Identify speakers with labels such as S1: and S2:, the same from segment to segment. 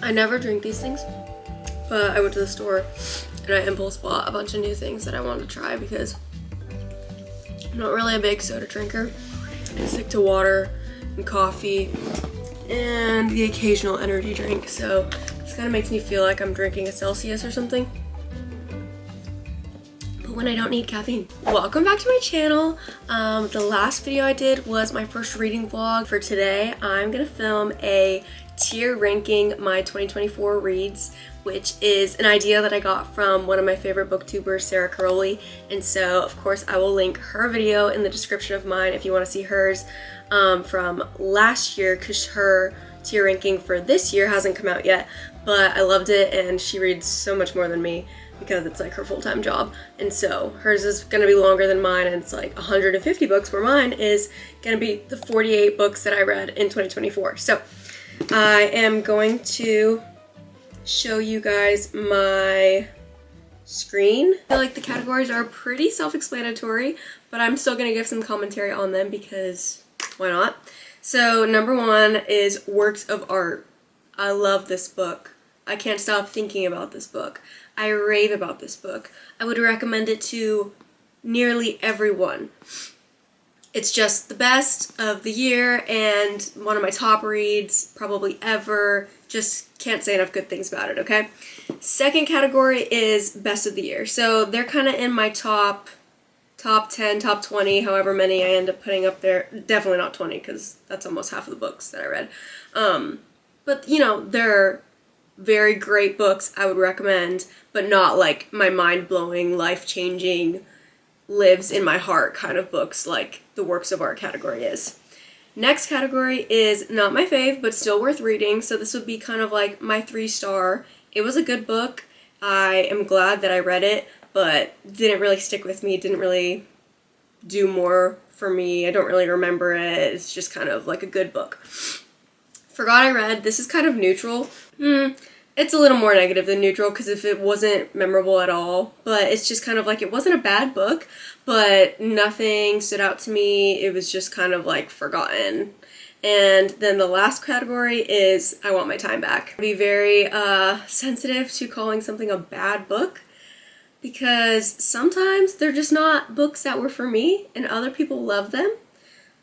S1: I never drink these things, but I went to the store and I impulse bought a bunch of new things that I wanted to try because I'm not really a big soda drinker. I stick to water and coffee and the occasional energy drink, so this kind of makes me feel like I'm drinking a Celsius or something, but when I don't need caffeine. Welcome back to my channel. The last video I did was my first reading vlog. For today, I'm gonna film a tier ranking my 2024 reads, which is an idea that I got from one of my favorite booktubers, Sarah Caroli, and so of course I will link her video in the description of mine if you want to see hers from last year, because her tier ranking for this year hasn't come out yet, but I loved it and she reads so much more than me because it's like her full-time job, and so hers is going to be longer than mine, and it's like 150 books where mine is going to be the 48 books that I read in 2024. So I am going to show you guys my screen. I feel like the categories are pretty self-explanatory, but I'm still going to give some commentary on them because why not? So number one is works of art. I love this book. I can't stop thinking about this book. I rave about this book. I would recommend it to nearly everyone. It's just the best of the year and one of my top reads probably ever. Just can't say enough good things about it, okay? Second category is best of the year. So they're kind of in my top 10, top 20, however many I end up putting up there. Definitely not 20 because that's almost half of the books that I read. But you know, they're very great books I would recommend, but not like my mind-blowing, life-changing, lives in my heart kind of books like the works of art category is. Next category is not my fave, but still worth reading. So this would be kind of like my 3-star. It was a good book. I am glad that I read it, but didn't really stick with me. Didn't really do more for me. I don't really remember it. It's just kind of like a good book. Forgot I read. This is kind of neutral. It's a little more negative than neutral because if it wasn't memorable at all, but it's just kind of like it wasn't a bad book, but nothing stood out to me. It was just kind of like forgotten. And then the last category is I Want My Time Back. Be very sensitive to calling something a bad book because sometimes they're just not books that were for me and other people love them.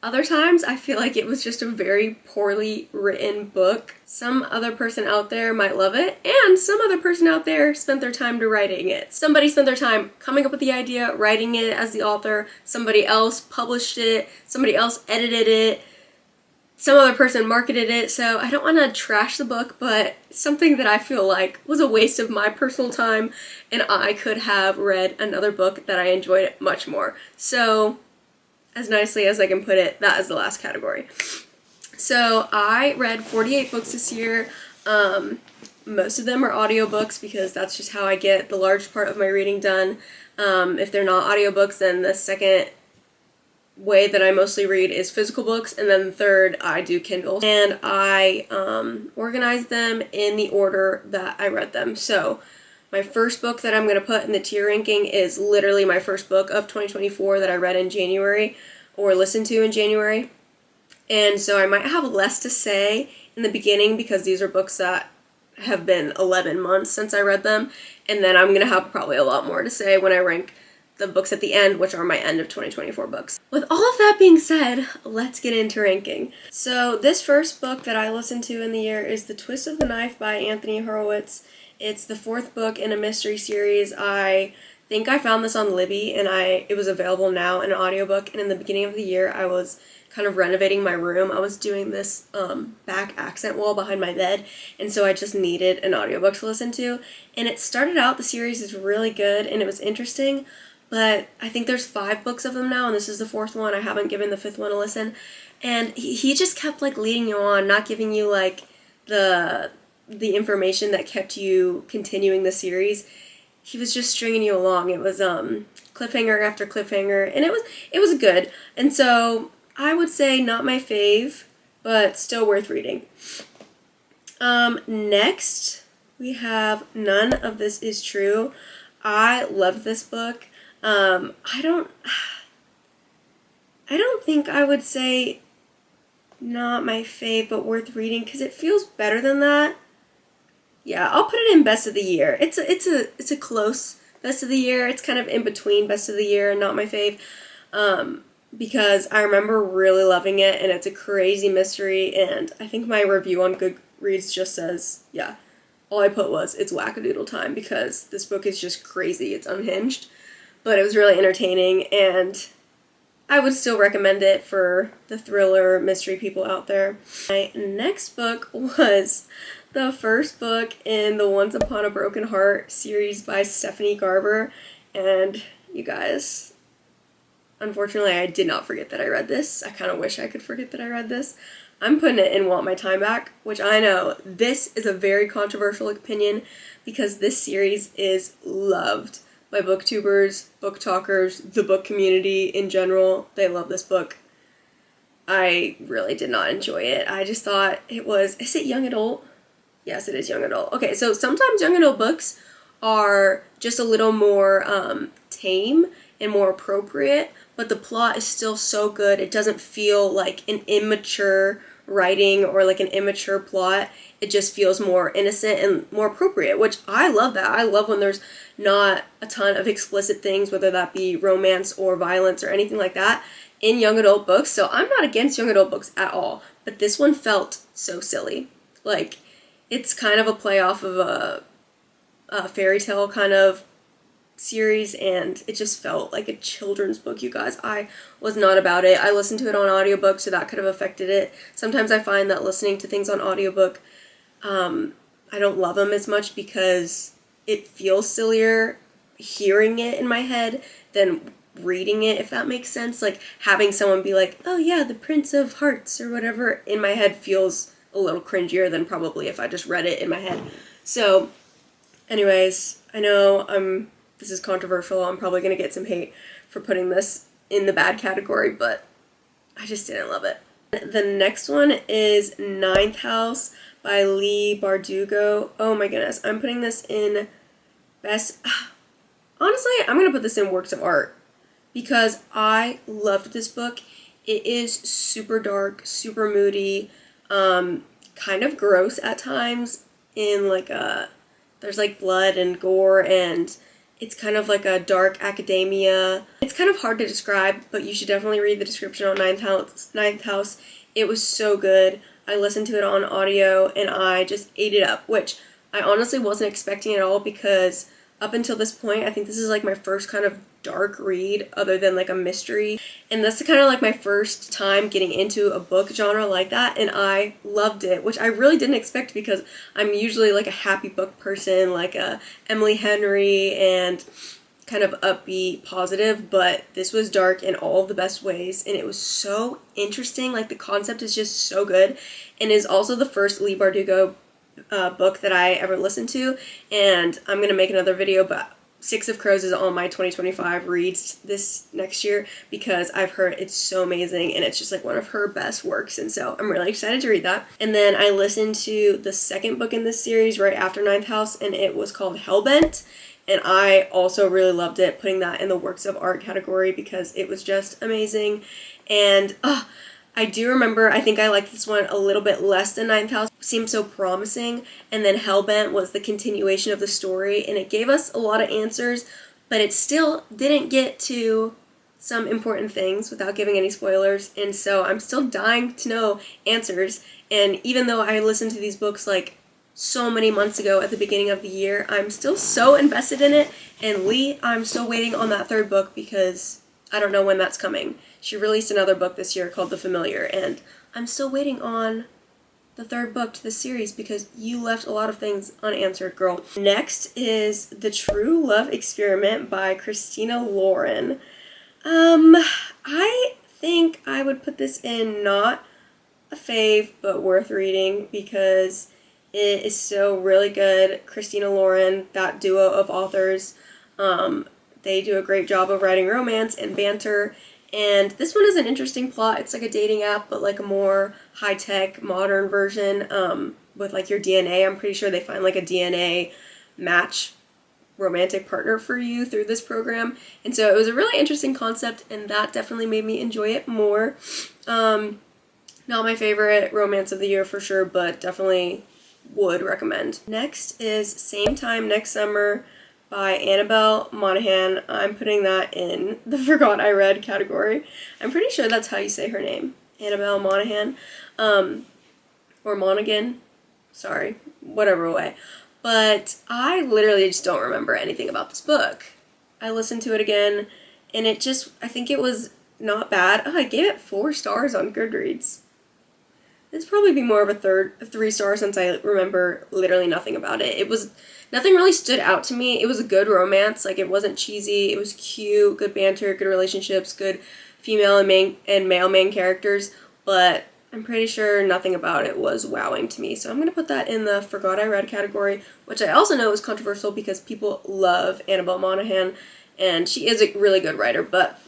S1: Other times, I feel like it was just a very poorly written book. Some other person out there might love it, and some other person out there spent their time to writing it. Somebody spent their time coming up with the idea, writing it as the author, somebody else published it, somebody else edited it, some other person marketed it, so I don't want to trash the book, but something that I feel like was a waste of my personal time, and I could have read another book that I enjoyed much more. So as nicely as I can put it, that is the last category. So I read 48 books this year. Most of them are audiobooks because that's just how I get the large part of my reading done. If they're not audiobooks, then the second way that I mostly read is physical books, and then the third I do Kindle. And I organize them in the order that I read them. So my first book that I'm going to put in the tier ranking is literally my first book of 2024 that I read in January or listened to in January. And so I might have less to say in the beginning because these are books that have been 11 months since I read them. And then I'm going to have probably a lot more to say when I rank the books at the end, which are my end of 2024 books. With all of that being said, let's get into ranking. So this first book that I listened to in the year is The Twist of the Knife by Anthony Horowitz. It's the 4th book in a mystery series. I think I found this on Libby, and it was available now in an audiobook, and in the beginning of the year I was kind of renovating my room. I was doing this back accent wall behind my bed, and so I just needed an audiobook to listen to, and it started out, the series is really good, and it was interesting, but I think there's 5 books of them now, and this is the 4th one. I haven't given the 5th one a listen, and he just kept like leading you on, not giving you like the information that kept you continuing the series. He was just stringing you along. It was cliffhanger after cliffhanger, and it was good. And so I would say not my fave, but still worth reading. Next we have None of This Is True. I loved this book. I don't think I would say not my fave, but worth reading because it feels better than that. Yeah, I'll put it in best of the year. It's a close best of the year. It's kind of in between best of the year and not my fave. Because I remember really loving it, and it's a crazy mystery, and I think my review on Goodreads just says, yeah, all I put was, it's wackadoodle time, because this book is just crazy. It's unhinged, but it was really entertaining, and I would still recommend it for the thriller mystery people out there. My next book was the first book in the Once Upon a Broken Heart series by Stephanie Garber, and you guys, unfortunately, I did not forget that I read this. I kind of wish I could forget that I read this. I'm putting it in Want My Time Back, which I know this is a very controversial opinion because this series is loved by booktubers, book talkers, the book community in general. They love this book. I really did not enjoy it. I just thought it was, is it young adult? Yes, it is young adult. Okay, so sometimes young adult books are just a little more tame and more appropriate, but the plot is still so good. It doesn't feel like an immature writing or like an immature plot. It just feels more innocent and more appropriate, which I love that. I love when there's not a ton of explicit things, whether that be romance or violence or anything like that, in young adult books. So I'm not against young adult books at all, but this one felt so silly. Like, it's kind of a play off of a fairy tale kind of series, and it just felt like a children's book, you guys. I was not about it. I listened to it on audiobook, so that could have affected it. Sometimes I find that listening to things on audiobook, I don't love them as much because it feels sillier hearing it in my head than reading it, if that makes sense. Like, having someone be like, oh yeah, the Prince of Hearts or whatever, in my head feels a little cringier than probably if I just read it in my head. So anyways, I know this is controversial. I'm probably going to get some hate for putting this in the bad category, but I just didn't love it. The next one is Ninth House by Leigh Bardugo. Oh my goodness, I'm putting this in best... Honestly, I'm going to put this in works of art because I loved this book. It is super dark, super moody, kind of gross at times in like there's like blood and gore, and it's kind of like a dark academia. It's kind of hard to describe, but you should definitely read the description on Ninth House. It was so good. I listened to it on audio and I just ate it up, which I honestly wasn't expecting at all because up until this point, I think this is like my first kind of dark read other than like a mystery. And that's kind of like my first time getting into a book genre like that, and I loved it, which I really didn't expect because I'm usually like a happy book person, like a Emily Henry and kind of upbeat, positive, but this was dark in all of the best ways, and it was so interesting. Like, the concept is just so good, and is also the first Leigh Bardugo book that I ever listened to, and I'm gonna make another video, but Six of Crows is on my 2025 reads this next year because I've heard it's so amazing and it's just like one of her best works, and so I'm really excited to read that. And then I listened to the second book in this series right after Ninth House, and it was called Hellbent, and I also really loved it, putting that in the works of art category because it was just amazing. And I do remember, I think I liked this one a little bit less than Ninth House. It seemed so promising, and then Hellbent was the continuation of the story, and it gave us a lot of answers, but it still didn't get to some important things without giving any spoilers, and so I'm still dying to know answers. And even though I listened to these books like so many months ago at the beginning of the year, I'm still so invested in it, and Leigh, I'm still waiting on that third book because I don't know when that's coming. She released another book this year called The Familiar, and I'm still waiting on the third book to this series because you left a lot of things unanswered, girl. Next is The True Love Experiment by Christina Lauren. I think I would put this in not a fave, but worth reading because it is so really good. Christina Lauren, that duo of authors, they do a great job of writing romance and banter. And this one is an interesting plot. It's like a dating app, but like a more high-tech, modern version with like your DNA. I'm pretty sure they find like a DNA match romantic partner for you through this program. And so it was a really interesting concept, and that definitely made me enjoy it more. Not my favorite romance of the year for sure, but definitely would recommend. Next is Same Time Next Summer by Annabelle Monaghan. I'm putting that in the Forgot I Read category. I'm pretty sure that's how you say her name. Annabelle Monaghan. Or Monaghan. Sorry. Whatever way. But I literally just don't remember anything about this book. I listened to it again, and it just, I think it was not bad. Oh, I gave it 4 stars on Goodreads. It's probably be more of a 3 star since I remember literally nothing about it. It was, nothing really stood out to me. It was a good romance. Like, it wasn't cheesy. It was cute, good banter, good relationships, good female and male main characters. But I'm pretty sure nothing about it was wowing to me. So I'm going to put that in the Forgot I Read category, which I also know is controversial because people love Annabelle Monaghan, and she is a really good writer, but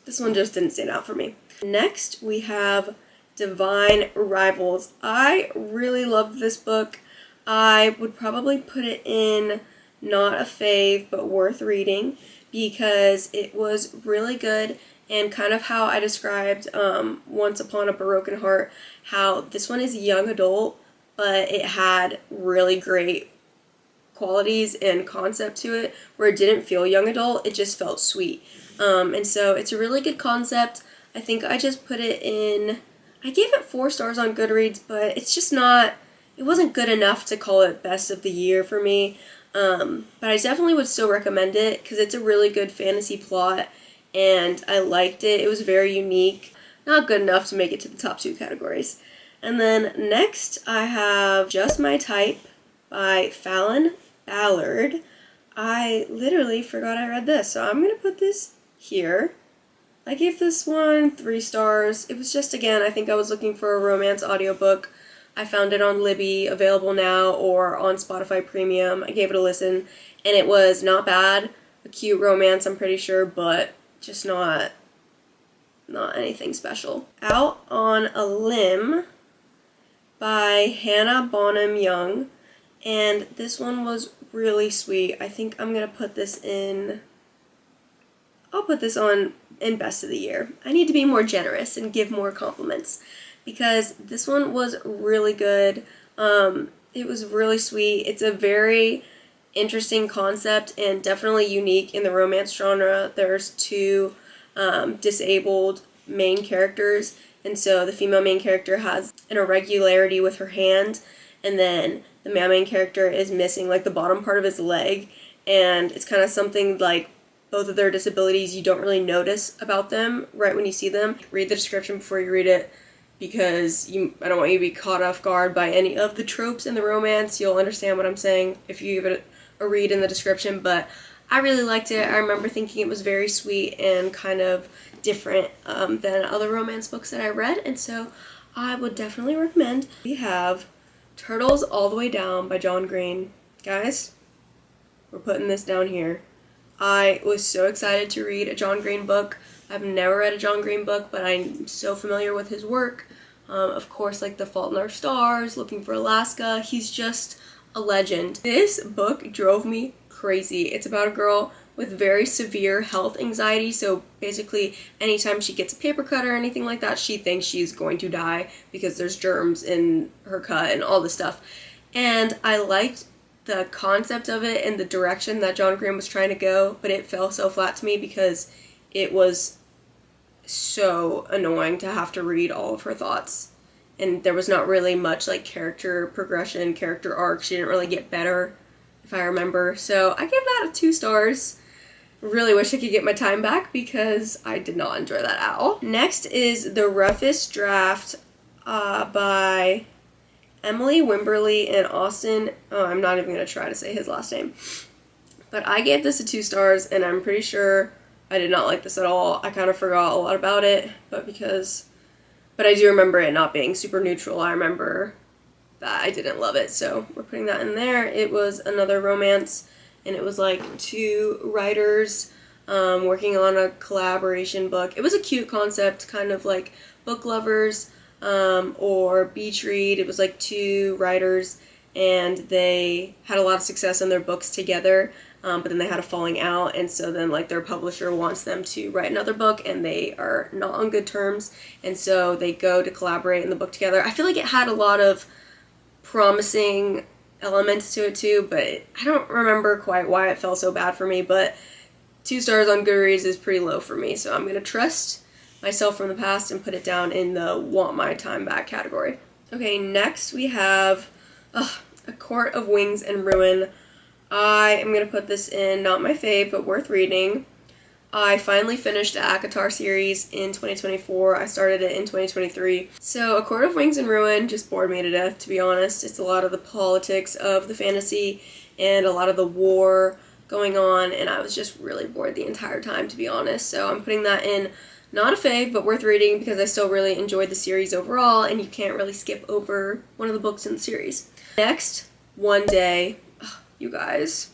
S1: this one just didn't stand out for me. Next, we have Divine Rivals. I really loved this book. I would probably put it in not a fave, but worth reading because it was really good, and kind of how I described Once Upon a Broken Heart, how this one is young adult, but it had really great qualities and concept to it where it didn't feel young adult, it just felt sweet. And so it's a really good concept. I think I just put it in, I gave it 4 stars on Goodreads, but it's just not, it wasn't good enough to call it best of the year for me. But I definitely would still recommend it because it's a really good fantasy plot and I liked it. It was very unique. Not good enough to make it to the top 2 categories. And then next I have Just My Type by Fallon Ballard. I literally forgot I read this, so I'm going to put this here. I gave this one 3 stars. It was just, again, I think I was looking for a romance audiobook. I found it on Libby, available now, or on Spotify Premium. I gave it a listen, and it was not bad. A cute romance, I'm pretty sure, but just not anything special. Out on a Limb by Hannah Bonham Young, and this one was really sweet. I think I'm going to put this in, I'll put this on in best of the year. I need to be more generous and give more compliments because this one was really good. It was really sweet. It's a very interesting concept and definitely unique in the romance genre. There's 2 disabled main characters, and so the female main character has an irregularity with her hand, and then the male main character is missing like the bottom part of his leg, and it's kind of something like both of their disabilities you don't really notice about them right when you see them. Read the description before you read it because I don't want you to be caught off guard by any of the tropes in the romance. You'll understand what I'm saying if you give it a read in the description, but I really liked it. I remember thinking it was very sweet and kind of different than other romance books that I read, and so I would definitely recommend. We have Turtles All the Way Down by John Green. Guys, we're putting this down here. I was so excited to read a John Green book. I've never read a John Green book, but I'm so familiar with his work. Of course, like The Fault in Our Stars, Looking for Alaska. He's just a legend. This book drove me crazy. It's about a girl with very severe health anxiety, so basically anytime she gets a paper cut or anything like that, she thinks she's going to die because there's germs in her cut and all this stuff. And I liked the concept of it and the direction that John Green was trying to go, but it fell so flat to me because it was so annoying to have to read all of her thoughts. And there was not really much like character progression, character arc. She didn't really get better, if I remember. So I gave that 2 stars. Really wish I could get my time back because I did not enjoy that at all. Next is The Roughest Draft by Emily Wimberly and Austin. Oh, I'm not even going to try to say his last name. But I gave this 2 stars, and I'm pretty sure I did not like this at all. I kind of forgot a lot about it, but I do remember it not being super neutral. I remember that I didn't love it, so we're putting that in there. It was another romance, and it was like 2 writers working on a collaboration book. It was a cute concept, kind of like Book Lovers or Beach Read. It was like 2 writers, and they had a lot of success in their books together, but then they had a falling out, and so then like their publisher wants them to write another book, and they are not on good terms, and so they go to collaborate in the book together. I feel like it had a lot of promising elements to it too, but I don't remember quite why it felt so bad for me, but 2 stars on Goodreads is pretty low for me, so I'm going to trust myself from the past and put it down in the want my time back category. Okay, next we have A Court of Wings and Ruin. I am going to put this in not my fave, but worth reading. I finally finished the ACOTAR series in 2024. I started it in 2023. So A Court of Wings and Ruin just bored me to death, to be honest. It's a lot of the politics of the fantasy and a lot of the war going on, and I was just really bored the entire time, to be honest. So I'm putting that in not a fave, but worth reading because I still really enjoyed the series overall, and you can't really skip over one of the books in the series. Next, One Day. You guys,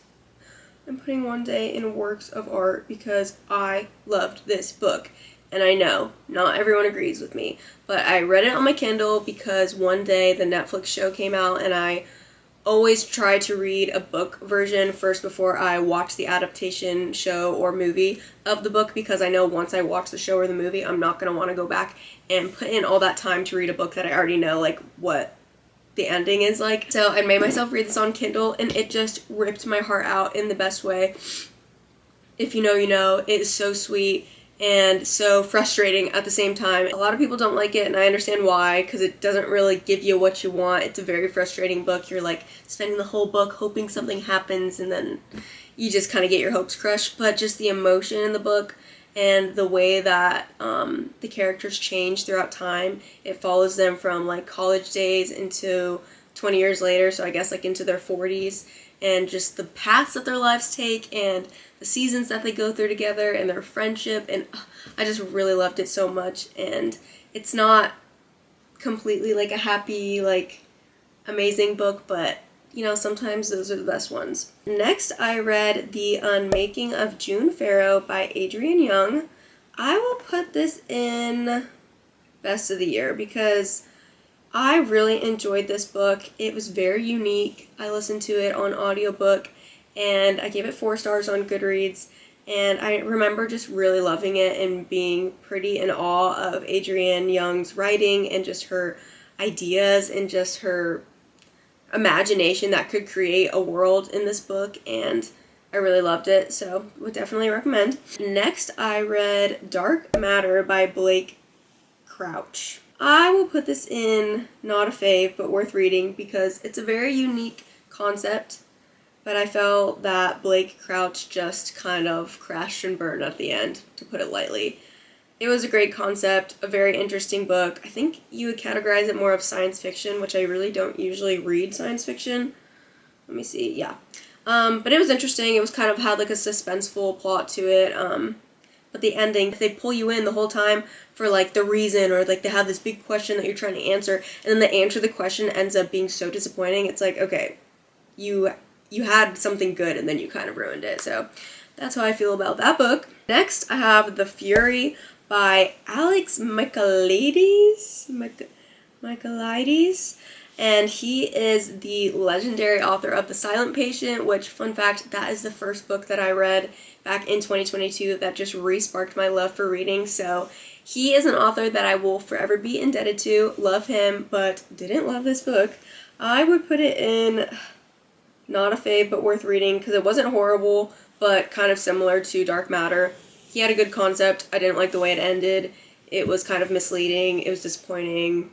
S1: I'm putting One Day in works of art because I loved this book. And I know not everyone agrees with me, but I read it on my Kindle because one day the Netflix show came out, and I always try to read a book version first before I watch the adaptation show or movie of the book, because I know once I watch the show or the movie, I'm not going to want to go back and put in all that time to read a book that I already know, like, what the ending is like. So I made myself read this on Kindle, and it just ripped my heart out in the best way. If you know, you know. It is so sweet and so frustrating at the same time. A lot of people don't like it, and I understand why, because it doesn't really give you what you want. It's a very frustrating book. You're like spending the whole book hoping something happens, and then you just kind of get your hopes crushed. But just the emotion in the book and the way that the characters change throughout time, it follows them from like college days into 20 years later, so I guess like into their 40s, and just the paths that their lives take and the seasons that they go through together and their friendship, and I just really loved it so much. And it's not completely like a happy, like amazing book, but you know, sometimes those are the best ones. Next, I read The Unmaking of June Farrow by Adrienne Young. I will put this in best of the year because I really enjoyed this book. It was very unique. I listened to it on audiobook, and I gave it 4 stars on Goodreads, and I remember just really loving it and being pretty in awe of Adrienne Young's writing and just her ideas and just her imagination that could create a world in this book, and I really loved it, so would definitely recommend. Next, I read Dark Matter by Blake Crouch. I will put this in not a fave, but worth reading because it's a very unique concept, but I felt that Blake Crouch just kind of crashed and burned at the end, to put it lightly. It was a great concept, a very interesting book. I think you would categorize it more of science fiction, which I really don't usually read science fiction. Let me see, yeah. But it was interesting. It was kind of had like a suspenseful plot to it. But the ending, they pull you in the whole time for like the reason, or like they have this big question that you're trying to answer, and then the answer to the question ends up being so disappointing. It's like, okay, you had something good and then you kind of ruined it. So that's how I feel about that book. Next, I have The Fury by Alex Michaelides, and he is the legendary author of The Silent Patient, which, fun fact, that is the first book that I read back in 2022 that just re-sparked my love for reading. So he is an author that I will forever be indebted to. Love him, but didn't love this book. I would put it in not a fave, but worth reading because it wasn't horrible, but kind of similar to Dark Matter. He had a good concept. I didn't like the way it ended. It was kind of misleading. It was disappointing.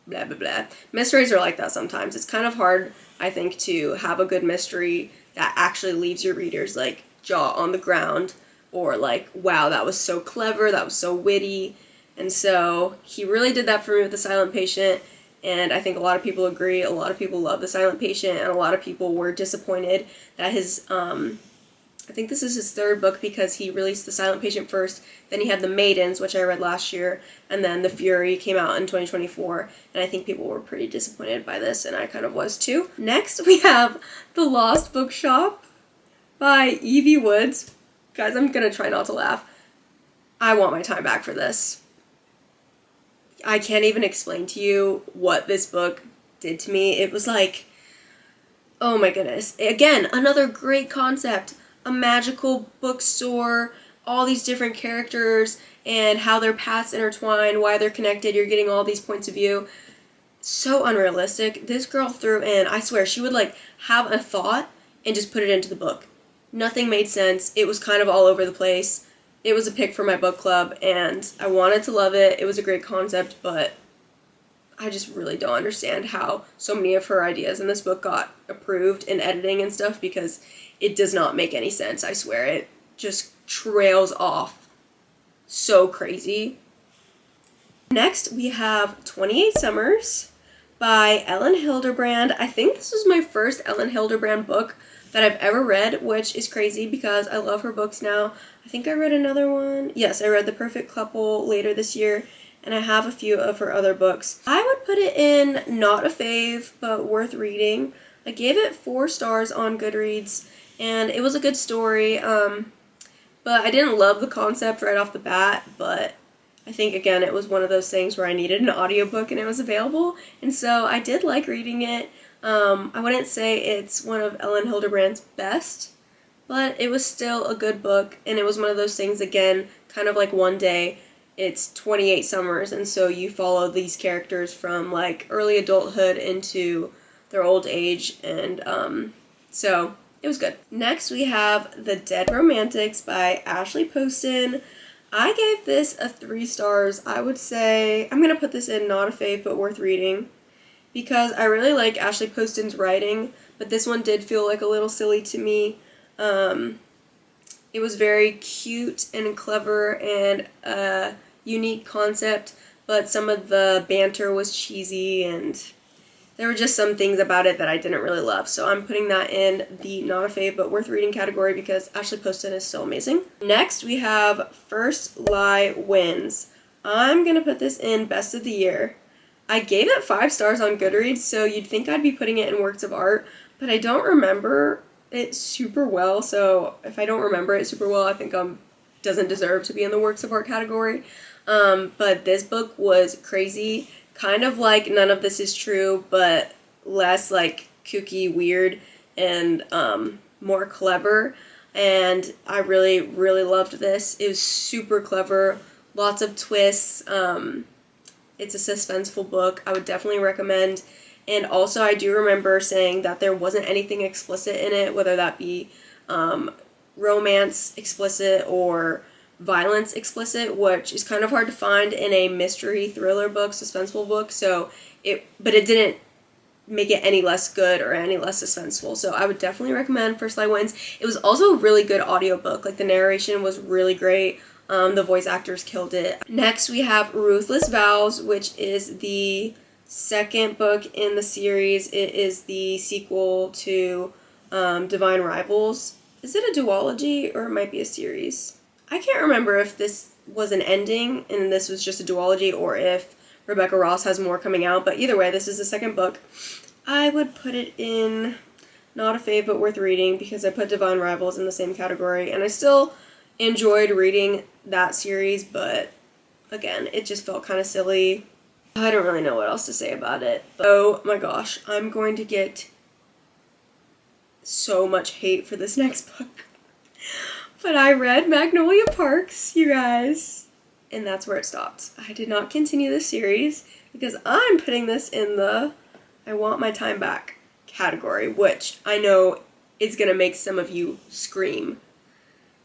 S1: Blah, blah, blah. Mysteries are like that sometimes. It's kind of hard, I think, to have a good mystery that actually leaves your readers, like, jaw on the ground, or like, wow, that was so clever, that was so witty. And so he really did that for me with The Silent Patient, and I think a lot of people agree. A lot of people love The Silent Patient, and a lot of people were disappointed that his, I think this is his 3rd book, because he released The Silent Patient first, then he had The Maidens, which I read last year, and then The Fury came out in 2024, and I think people were pretty disappointed by this, and I kind of was too. Next, we have The Lost Bookshop by Evie Woods. Guys, I'm gonna try not to laugh. I want my time back for this. I can't even explain to you what this book did to me. It was like, oh my goodness. Again, another great concept. A magical bookstore, all these different characters, and how their paths intertwine, why they're connected. You're getting all these points of view. so unrealistic. This girl threw in, I swear, she would like have a thought and just put it into the book. Nothing made sense. It was kind of all over the place. It was a pick for my book club, and I wanted to love it. It was a great concept, but I just really don't understand how so many of her ideas in this book got approved in editing and stuff, because it does not make any sense, I swear. It just trails off so crazy. Next, we have 28 Summers by Elin Hilderbrand. I think this was my first Elin Hilderbrand book that I've ever read, which is crazy because I love her books now. I think I read another one. Yes, I read The Perfect Couple later this year, and I have a few of her other books. I would put it in not a fave, but worth reading. I gave it 4 stars on Goodreads, and it was a good story, but I didn't love the concept right off the bat, but I think, again, it was one of those things where I needed an audiobook and it was available, and so I did like reading it. I wouldn't say it's one of Elin Hilderbrand's best, but it was still a good book, and it was one of those things, again, kind of like One Day. It's 28 Summers, and so you follow these characters from like early adulthood into their old age, and so it was good. Next, we have The Dead Romantics by Ashley Poston. I gave this a 3 stars. I would say I'm going to put this in not a fave, but worth reading, because I really like Ashley Poston's writing, but this one did feel like a little silly to me. It was very cute and clever and a unique concept, but some of the banter was cheesy, and there were just some things about it that I didn't really love. So I'm putting that in the not a fave but worth reading category because Ashley Poston is so amazing. Next, we have First Lie Wins. I'm going to put this in best of the year. I gave it 5 stars on Goodreads, so you'd think I'd be putting it in works of art, but I don't remember it super well, so if I don't remember it super well, I think doesn't deserve to be in the works of art category. But this book was crazy, kind of like None of This Is True, but less like kooky, weird, and more clever, and I really, really loved this. It was super clever, lots of twists. It's a suspenseful book. I would definitely recommend. And also, I do remember saying that there wasn't anything explicit in it, whether that be romance explicit or violence explicit, which is kind of hard to find in a mystery thriller book, suspenseful book. But it didn't make it any less good or any less suspenseful. So I would definitely recommend First Lie Wins. It was also a really good audiobook. Like, the narration was really great. The voice actors killed it. Next, we have Ruthless Vows, which is the second book in the series. It is the sequel to Divine Rivals. Is it a duology or it might be a series? I can't remember if this was an ending and this was just a duology or if Rebecca Ross has more coming out, but either way, this is the second book. I would put it in not a fave but worth reading because I put Divine Rivals in the same category, and I still enjoyed reading that series, but again, it just felt kind of silly. I don't really know what else to say about it. But, oh my gosh, I'm going to get so much hate for this next book. But I read Magnolia Parks, you guys, and that's where it stopped. I did not continue the series because I'm putting this in the I want my time back category, which I know is going to make some of you scream.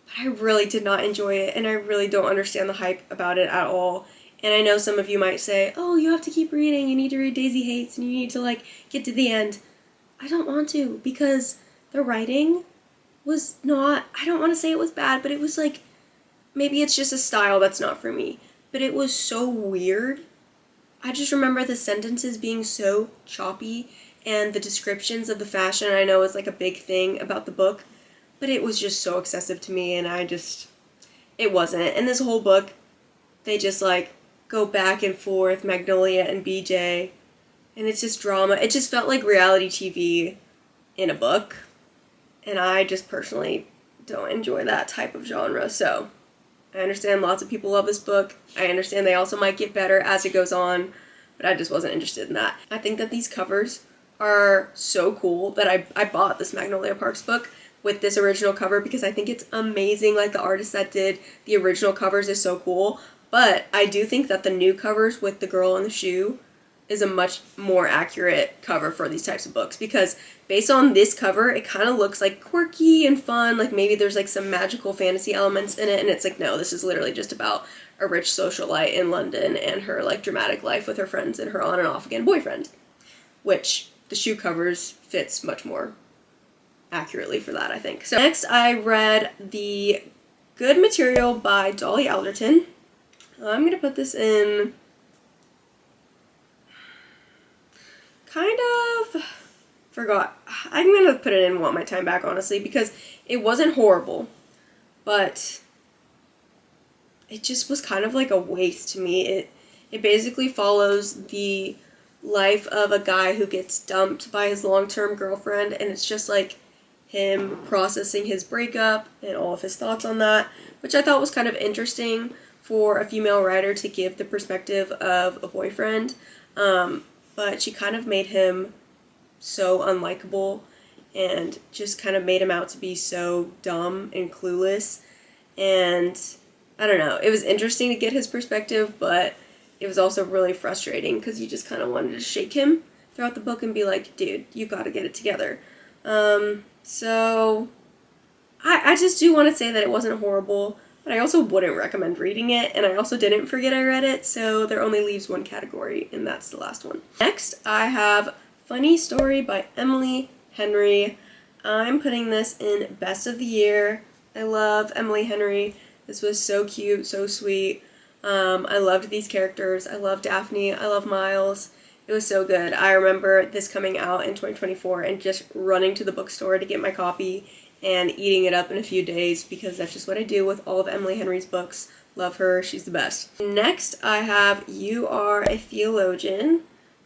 S1: But I really did not enjoy it, and I really don't understand the hype about it at all. And I know some of you might say, oh, you have to keep reading, you need to read Daisy Hates, and you need to, like, get to the end. I don't want to, because the writing was not, I don't want to say it was bad, but it was like, maybe it's just a style that's not for me. But it was so weird. I just remember the sentences being so choppy, and the descriptions of the fashion, I know is like a big thing about the book, but it was just so excessive to me, and it wasn't. And this whole book, they just, like, go back and forth, Magnolia and BJ, and it's just drama. It just felt like reality TV in a book, and I just personally don't enjoy that type of genre. So I understand lots of people love this book. I understand they also might get better as it goes on, but I just wasn't interested in that. I think that these covers are so cool that I bought this Magnolia Parks book with this original cover because I think it's amazing. Like, the artist that did the original covers is so cool. But I do think that the new covers with the girl in the shoe is a much more accurate cover for these types of books, because based on this cover, it kind of looks like quirky and fun, like maybe there's like some magical fantasy elements in it, and it's like, no, this is literally just about a rich socialite in London and her like dramatic life with her friends and her on and off again boyfriend, which the shoe covers fits much more accurately for that, I think. So next I read The Good Material by Dolly Alderton. I'm gonna put this in kind of forgot. I'm gonna put it in Want My Time Back, honestly, because it wasn't horrible, but it just was kind of like a waste to me. It basically follows the life of a guy who gets dumped by his long-term girlfriend, and it's just like him processing his breakup and all of his thoughts on that, which I thought was kind of interesting for a female writer to give the perspective of a boyfriend. But she kind of made him so unlikable and just kind of made him out to be so dumb and clueless. And I don't know, it was interesting to get his perspective, but it was also really frustrating because you just kind of wanted to shake him throughout the book and be like, dude, you gotta get it together. So I just do want to say that it wasn't horrible, but I also wouldn't recommend reading it, and I also didn't forget I read it, so there only leaves one category, and that's the last one. Next, I have Funny Story by Emily Henry. I'm putting this in Best of the Year. I love Emily Henry. This was so cute, so sweet. I loved these characters. I love Daphne. I love Miles. It was so good. I remember this coming out in 2024 and just running to the bookstore to get my copy and eating it up in a few days, because that's just what I do with all of Emily Henry's books. Love her. She's the best. Next, I have You Are a Theologian.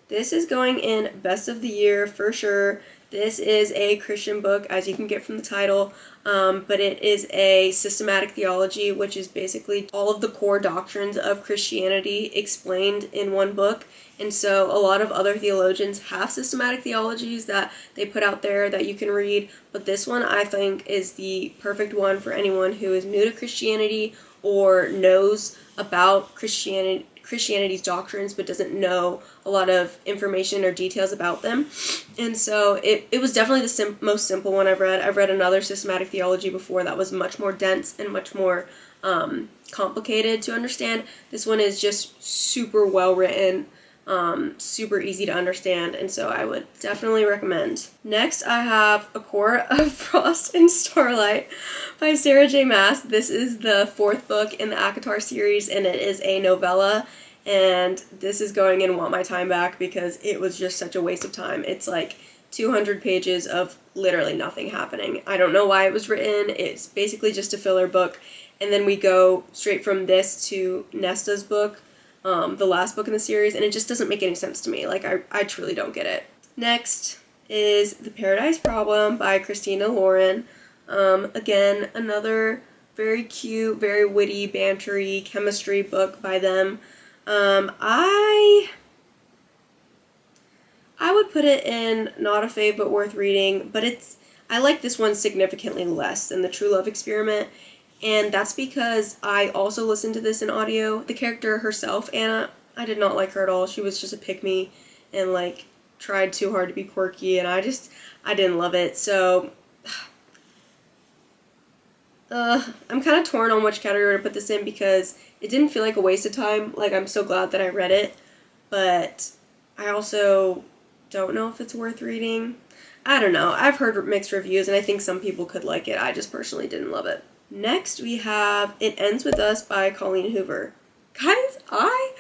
S1: This is going in Best of the Year for sure. This is a Christian book, as you can get from the title, but it is a systematic theology, which is basically all of the core doctrines of Christianity explained in one book. And so a lot of other theologians have systematic theologies that they put out there that you can read, but this one I think is the perfect one for anyone who is new to Christianity or knows about Christianity's doctrines but doesn't know a lot of information or details about them. And so it was definitely the most simple one I've read. I've read another systematic theology before that was much more dense and much more complicated to understand. This one is just super well written, super easy to understand, and so I would definitely recommend. Next, I have A Court of Frost and Starlight by Sarah J. Maas. This is the fourth book in the ACOTAR series, and it is a novella, and this is going in Want My Time Back because it was just such a waste of time. It's like 200 pages of literally nothing happening. I don't know why it was written. It's basically just a filler book, and then we go straight from this to Nesta's book, the last book in the series, and it just doesn't make any sense to me. Like, I truly don't get it. Next is The Paradise Problem by Christina Lauren. Again, another very cute, very witty, bantery chemistry book by them. I would put it in not a fave but worth reading, but I like this one significantly less than The True Love Experiment. And that's because I also listened to this in audio. The character herself, Anna, I did not like her at all. She was just a pick-me and, like, tried too hard to be quirky, and I didn't love it. So, I'm kind of torn on which category to put this in because it didn't feel like a waste of time. Like, I'm so glad that I read it, but I also don't know if it's worth reading. I don't know. I've heard mixed reviews, and I think some people could like it. I just personally didn't love it. Next, we have It Ends With Us by Colleen Hoover. Guys, I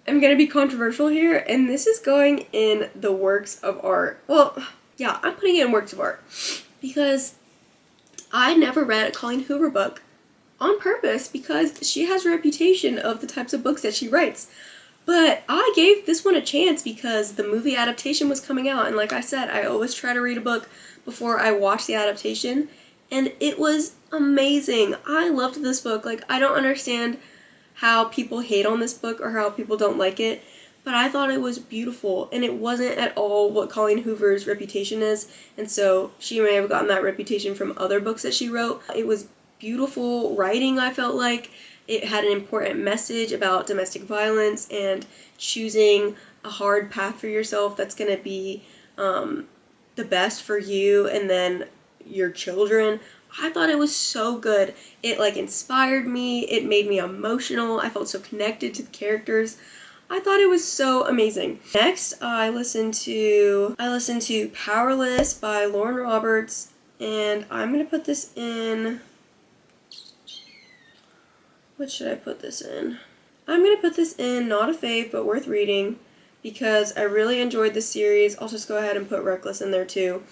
S1: am going to be controversial here, and this is going in the works of art. Well, yeah, I'm putting it in works of art because I never read a Colleen Hoover book on purpose because she has a reputation of the types of books that she writes. But I gave this one a chance because the movie adaptation was coming out, and like I said, I always try to read a book before I watch the adaptation, and it was amazing. I loved this book. Like, I don't understand how people hate on this book or how people don't like it, but I thought it was beautiful, and it wasn't at all what Colleen Hoover's reputation is, and so she may have gotten that reputation from other books that she wrote. It was beautiful writing, I felt like. It had an important message about domestic violence and choosing a hard path for yourself that's going to be the best for you and then your children. I thought it was so good. It like inspired me. It made me emotional. I felt so connected to the characters. I thought it was so amazing. Next, I listened to Powerless by Lauren Roberts, and I'm going to put this in, what should I put this in? I'm going to put this in not a fave, but worth reading, because I really enjoyed this series. I'll just go ahead and put Reckless in there too.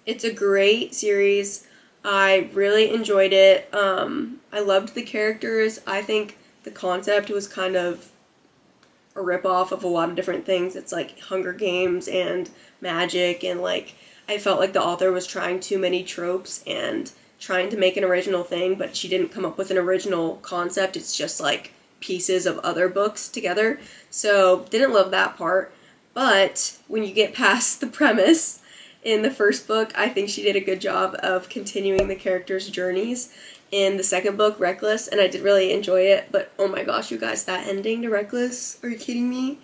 S1: It's a great series. I really enjoyed it. I loved the characters. I think the concept was kind of a ripoff of a lot of different things. It's like Hunger Games and magic, and like I felt like the author was trying too many tropes and trying to make an original thing, but she didn't come up with an original concept. It's just like pieces of other books together. So didn't love that part. But when you get past the premise in the first book, I think she did a good job of continuing the characters' journeys in the second book, Reckless, and I did really enjoy it. But oh my gosh, you guys, that ending to Reckless, are you kidding me?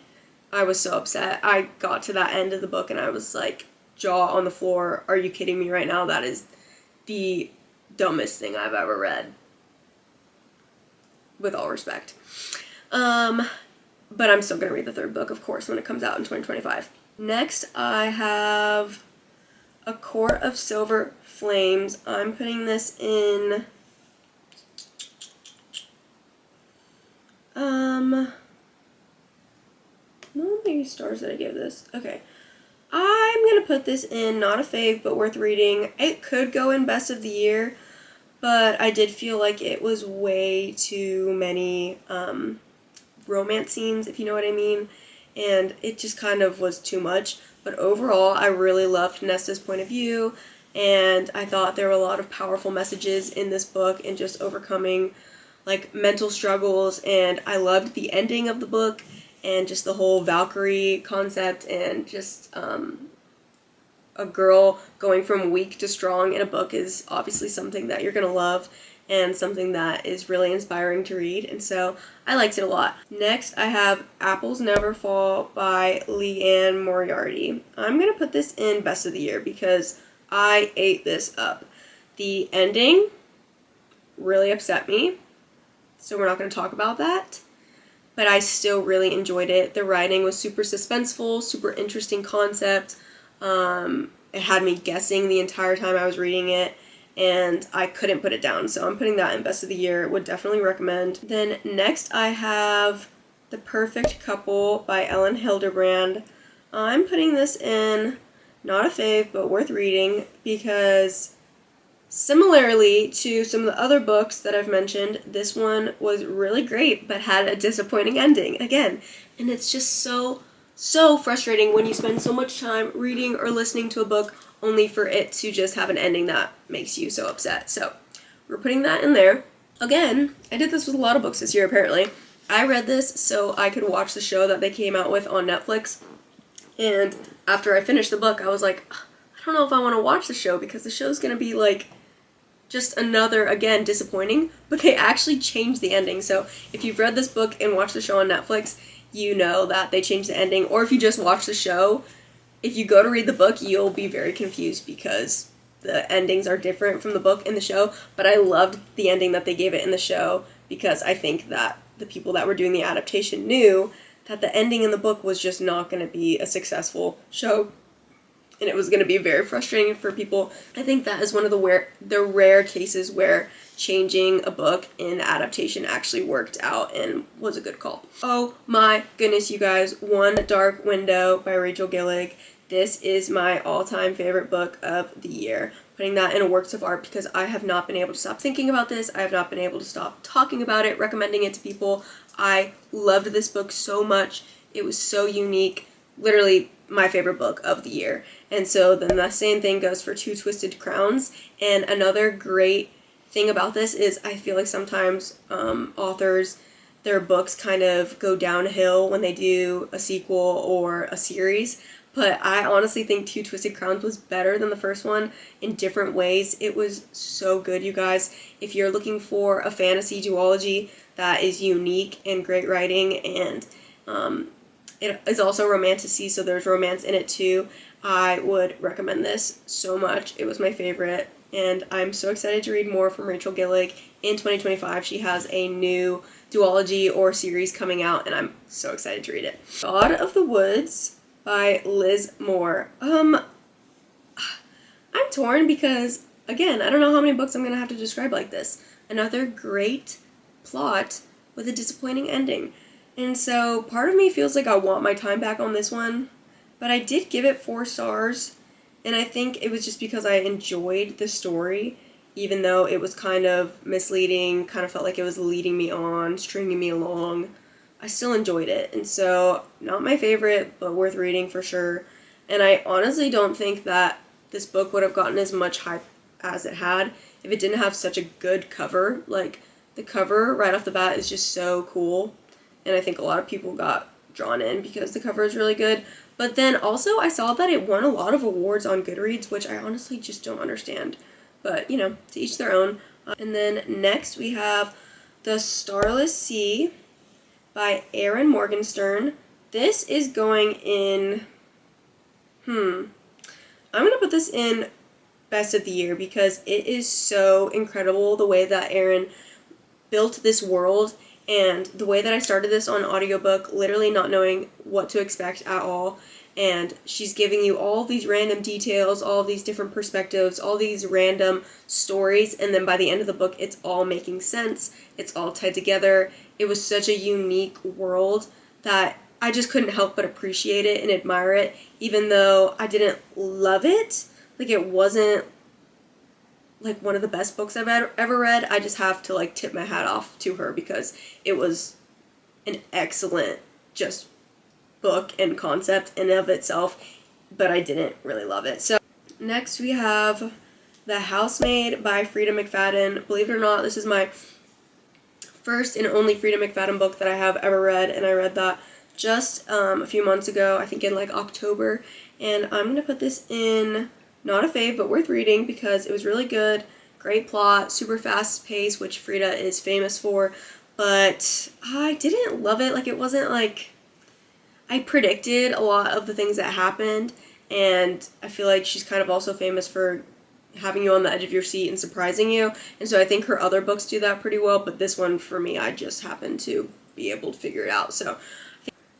S1: I was so upset. I got to that end of the book and I was like, jaw on the floor, are you kidding me right now? That is the dumbest thing I've ever read. With all respect. But I'm still going to read the third book, of course, when it comes out in 2025. Next, I have A Court of Silver Flames. I'm putting this in how many stars did I give this? Okay. I'm going to put this in not a fave, but worth reading. It could go in best of the year, but I did feel like it was way too many romance scenes, if you know what I mean, and it just kind of was too much. But overall, I really loved Nesta's point of view, and I thought there were a lot of powerful messages in this book and just overcoming like mental struggles, and I loved the ending of the book and just the whole Valkyrie concept, and just a girl going from weak to strong in a book is obviously something that you're gonna love and something that is really inspiring to read, and so I liked it a lot. Next, I have Apples Never Fall by Leanne Moriarty. I'm gonna put this in best of the year because I ate this up. The ending really upset me, so we're not going to talk about that, but I still really enjoyed it. The writing was super suspenseful, super interesting concept. It had me guessing the entire time I was reading it, and I couldn't put it down, so I'm putting that in best of the year. Would definitely recommend. Then next I have The Perfect Couple by Ellen Hilderbrand. I'm putting this in not a fave, but worth reading, because similarly to some of the other books that I've mentioned, this one was really great, but had a disappointing ending again. And it's just so frustrating when you spend so much time reading or listening to a book only for it to just have an ending that makes you so upset. So we're putting that in there. Again, I did this with a lot of books this year apparently. I read this so I could watch the show that they came out with on Netflix. And after I finished the book, I was like, I don't know if I want to watch the show because the show's going to be like just another, again, disappointing, but they actually changed the ending. So if you've read this book and watched the show on Netflix, you know that they changed the ending. Or if you just watch the show, if you go to read the book, you'll be very confused because the endings are different from the book and the show. But I loved the ending that they gave it in the show because I think that the people that were doing the adaptation knew that the ending in the book was just not going to be a successful show, and it was going to be very frustrating for people. I think that is one of the rare cases where changing a book in the adaptation actually worked out and was a good call. Oh my goodness, you guys. One Dark Window by Rachel Gillig. This is my all-time favorite book of the year. Putting that in a works of art because I have not been able to stop thinking about this. I have not been able to stop talking about it, recommending it to people. I loved this book so much. It was so unique. Literally my favorite book of the year. And so then the same thing goes for Two Twisted Crowns. And another great thing about this is I feel like sometimes authors, their books kind of go downhill when they do a sequel or a series. But I honestly think Two Twisted Crowns was better than the first one in different ways. It was so good, you guys. If you're looking for a fantasy duology that is unique and great writing and it is also romantic-y, so there's romance in it too. I would recommend this so much. It was my favorite, and I'm so excited to read more from Rachel Gillig. In 2025, she has a new duology or series coming out, and I'm so excited to read it. God of the Woods by Liz Moore. I'm torn because, again, I don't know how many books I'm going to have to describe like this. Another great plot with a disappointing ending. And so part of me feels like I want my time back on this one, but I did give it 4 stars, and I think it was just because I enjoyed the story, even though it was kind of misleading, kind of felt like it was leading me on, stringing me along. I still enjoyed it, and so not my favorite, but worth reading for sure. And I honestly don't think that this book would have gotten as much hype as it had if it didn't have such a good cover. Like, the cover right off the bat is just so cool, and I think a lot of people got drawn in because the cover is really good. But then also I saw that it won a lot of awards on Goodreads, which I honestly just don't understand. But, you know, to each their own. And then next we have The Starless Sea by Erin Morgenstern. This is going in, I'm going to put this in best of the year because it is so incredible the way that Erin built this world, and the way that I started this on audiobook, literally not knowing what to expect at all. And she's giving you all these random details, all these different perspectives, all these random stories, and then by the end of the book, it's all making sense. It's all tied together. It was such a unique world that I just couldn't help but appreciate it and admire it, even though I didn't love it. Like, it wasn't like one of the best books I've ever read. I just have to like tip my hat off to her because it was an excellent just book and concept in and of itself, but I didn't really love it. So next we have The Housemaid by Freida McFadden. Believe it or not, this is my first and only Freida McFadden book that I have ever read, and I read that just a few months ago, I think in like October, and I'm going to put this in not a fave, but worth reading because it was really good, great plot, super fast pace, which Freida is famous for, but I didn't love it. Like, it wasn't like, I predicted a lot of the things that happened, and I feel like she's kind of also famous for having you on the edge of your seat and surprising you, and so I think her other books do that pretty well, but this one, for me, I just happened to be able to figure it out. So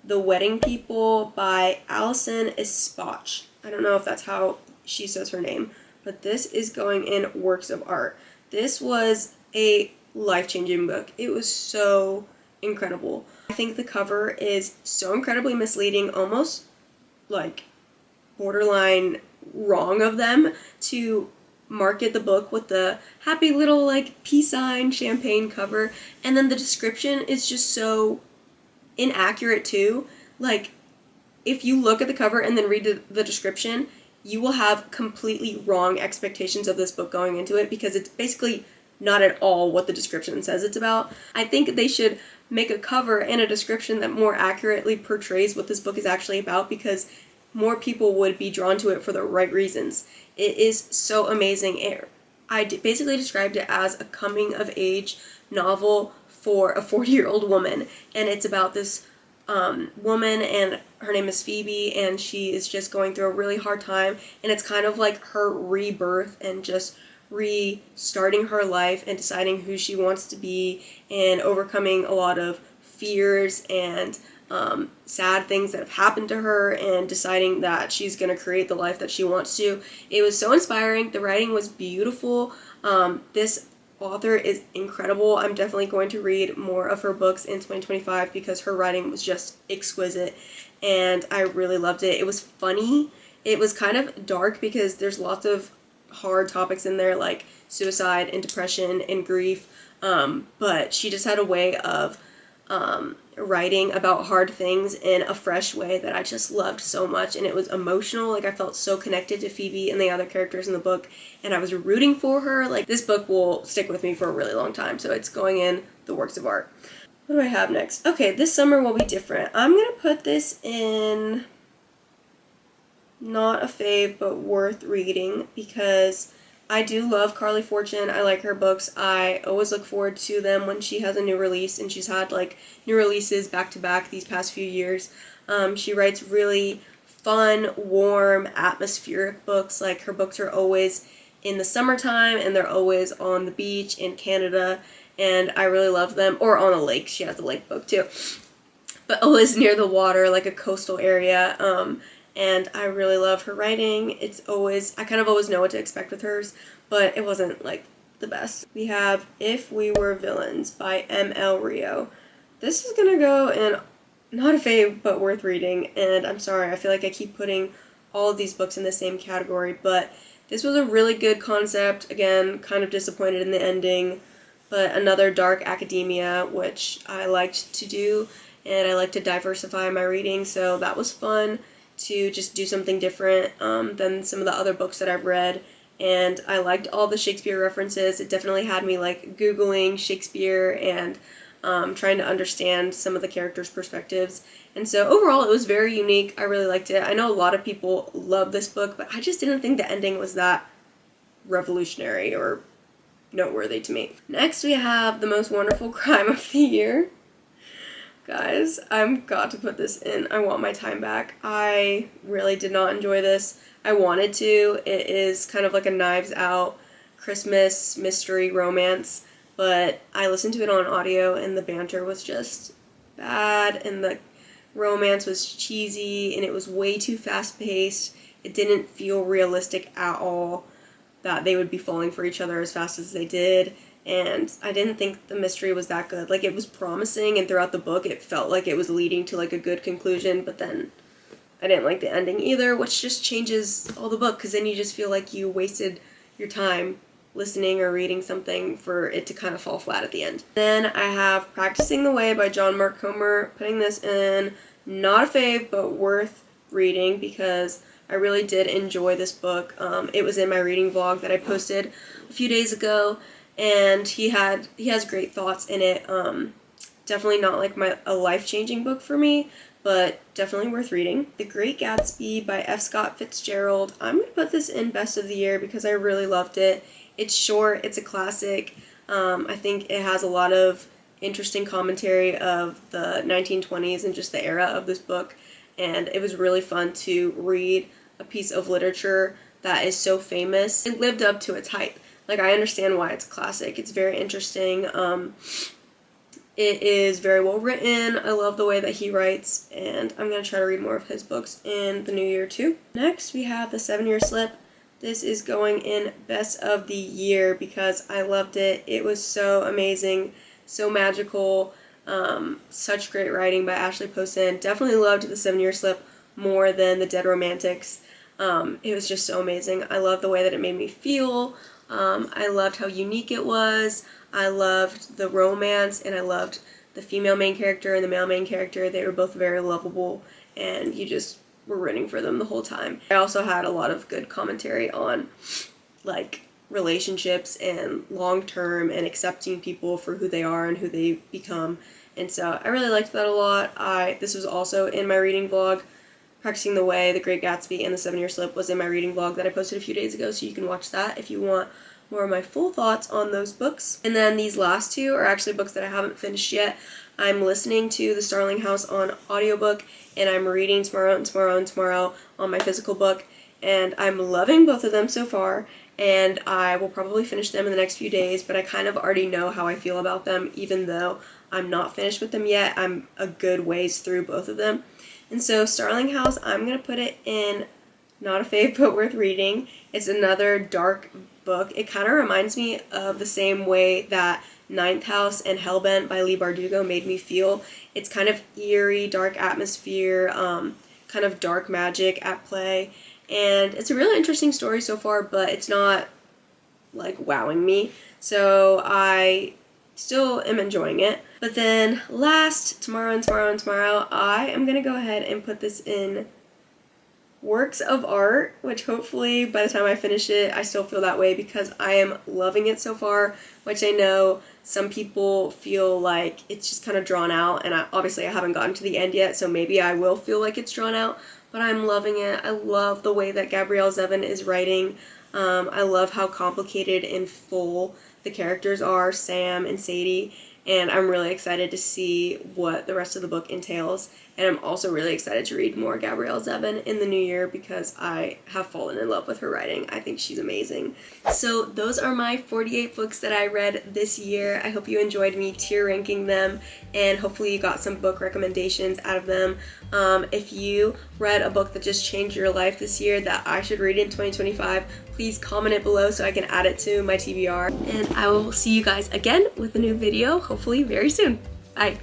S1: The Wedding People by Alison Espach. I don't know if that's how she says her name, but this is going in works of art. This was a life-changing book. It was so incredible. I think the cover is so incredibly misleading, almost like borderline wrong of them to market the book with the happy little like peace sign champagne cover, and then the description is just so inaccurate too. Like, if you look at the cover and then read the description, you will have completely wrong expectations of this book going into it because it's basically not at all what the description says it's about. I think they should make a cover and a description that more accurately portrays what this book is actually about, because more people would be drawn to it for the right reasons. It is so amazing. I basically described it as a coming-of-age novel for a 40-year-old woman, and it's about this woman, and her name is Phoebe, and she is just going through a really hard time, and it's kind of like her rebirth and just restarting her life and deciding who she wants to be and overcoming a lot of fears and sad things that have happened to her and deciding that she's going to create the life that she wants to. It was so inspiring. The writing was beautiful. This author is incredible. I'm definitely going to read more of her books in 2025 because her writing was just exquisite and I really loved it. It was funny. It was kind of dark because there's lots of hard topics in there like suicide and depression and grief, but she just had a way of writing about hard things in a fresh way that I just loved so much, and it was emotional. Like, I felt so connected to Phoebe and the other characters in the book, and I was rooting for her. Like, this book will stick with me for a really long time, so it's going in the works of art. What do I have next? Okay, this summer will be different. I'm gonna put this in not a fave, but worth reading, because I do love Carly Fortune. I like her books. I always look forward to them when she has a new release, and she's had like new releases back to back these past few years. She writes really fun, warm, atmospheric books. Like, her books are always in the summertime and they're always on the beach in Canada, and I really love them. Or on a lake. She has a lake book too. But always near the water, like a coastal area. And I really love her writing. I kind of always know what to expect with hers, but it wasn't like the best. We have If We Were Villains by M.L. Rio. This is gonna go in not a fave, but worth reading, and I'm sorry, I feel like I keep putting all of these books in the same category, but this was a really good concept. Again, kind of disappointed in the ending, but another dark academia, which I liked to do, and I like to diversify my reading, so that was fun to just do something different than some of the other books that I've read. And I liked all the Shakespeare references. It definitely had me like Googling Shakespeare and trying to understand some of the characters' perspectives. And so overall it was very unique. I really liked it. I know a lot of people love this book, but I just didn't think the ending was that revolutionary or noteworthy to me. Next we have The Most Wonderful Crime of the Year. Guys, I've got to put this in. I want my time back. I really did not enjoy this. I wanted to. It is kind of like a Knives Out Christmas mystery romance, but I listened to it on audio and the banter was just bad and the romance was cheesy and it was way too fast-paced. It didn't feel realistic at all that they would be falling for each other as fast as they did. And I didn't think the mystery was that good. Like, it was promising, and throughout the book it felt like it was leading to like a good conclusion, but then I didn't like the ending either, which just changes all the book, because then you just feel like you wasted your time listening or reading something for it to kind of fall flat at the end. Then I have Practicing the Way by John Mark Comer, putting this in not a fave, but worth reading because I really did enjoy this book. It was in my reading vlog that I posted a few days ago, and he has great thoughts in it. Definitely not like a life-changing book for me, but definitely worth reading. The Great Gatsby by F. Scott Fitzgerald. I'm going to put this in Best of the Year because I really loved it. It's short, it's a classic. I think it has a lot of interesting commentary of the 1920s and just the era of this book, and it was really fun to read a piece of literature that is so famous. It lived up to its hype. Like, I understand why it's a classic. It's very interesting. It is very well written. I love the way that he writes, and I'm going to try to read more of his books in the new year too. Next, we have The 7-Year Slip. This is going in Best of the Year because I loved it. It was so amazing, so magical, such great writing by Ashley Poston. Definitely loved The 7-Year Slip more than The Dead Romantics. It was just so amazing. I loved the way that it made me feel. I loved how unique it was. I loved the romance, and I loved the female main character and the male main character. They were both very lovable, and you just were rooting for them the whole time. I also had a lot of good commentary on, like, relationships and long-term and accepting people for who they are and who they become. And so I really liked that a lot. This was also in my reading vlog. Practicing the Way, The Great Gatsby, and The 7-Year Slip was in my reading vlog that I posted a few days ago, so you can watch that if you want more of my full thoughts on those books. And then these last two are actually books that I haven't finished yet. I'm listening to The Starling House on audiobook, and I'm reading Tomorrow and Tomorrow and Tomorrow on my physical book, and I'm loving both of them so far, and I will probably finish them in the next few days, but I kind of already know how I feel about them, even though I'm not finished with them yet. I'm a good ways through both of them. And so Starling House, I'm going to put it in not a fave, but worth reading. It's another dark book. It kind of reminds me of the same way that Ninth House and Hellbent by Leigh Bardugo made me feel. It's kind of eerie, dark atmosphere, kind of dark magic at play. And it's a really interesting story so far, but it's not, like, wowing me. So I still am enjoying it. But then last, Tomorrow and Tomorrow and Tomorrow, I am going to go ahead and put this in Works of Art, which hopefully by the time I finish it, I still feel that way because I am loving it so far, which I know some people feel like it's just kind of drawn out, and obviously I haven't gotten to the end yet, so maybe I will feel like it's drawn out, but I'm loving it. I love the way that Gabrielle Zevin is writing. I love how complicated and full the characters are, Sam and Sadie, and I'm really excited to see what the rest of the book entails. and I'm also really excited to read more Gabrielle Zevin in the new year because I have fallen in love with her writing. I think she's amazing. So those are my 48 books that I read this year. I hope you enjoyed me tier ranking them, and hopefully you got some book recommendations out of them. If you read a book that just changed your life this year that I should read in 2025, please comment it below so I can add it to my TBR. And I will see you guys again with a new video, hopefully very soon. Bye.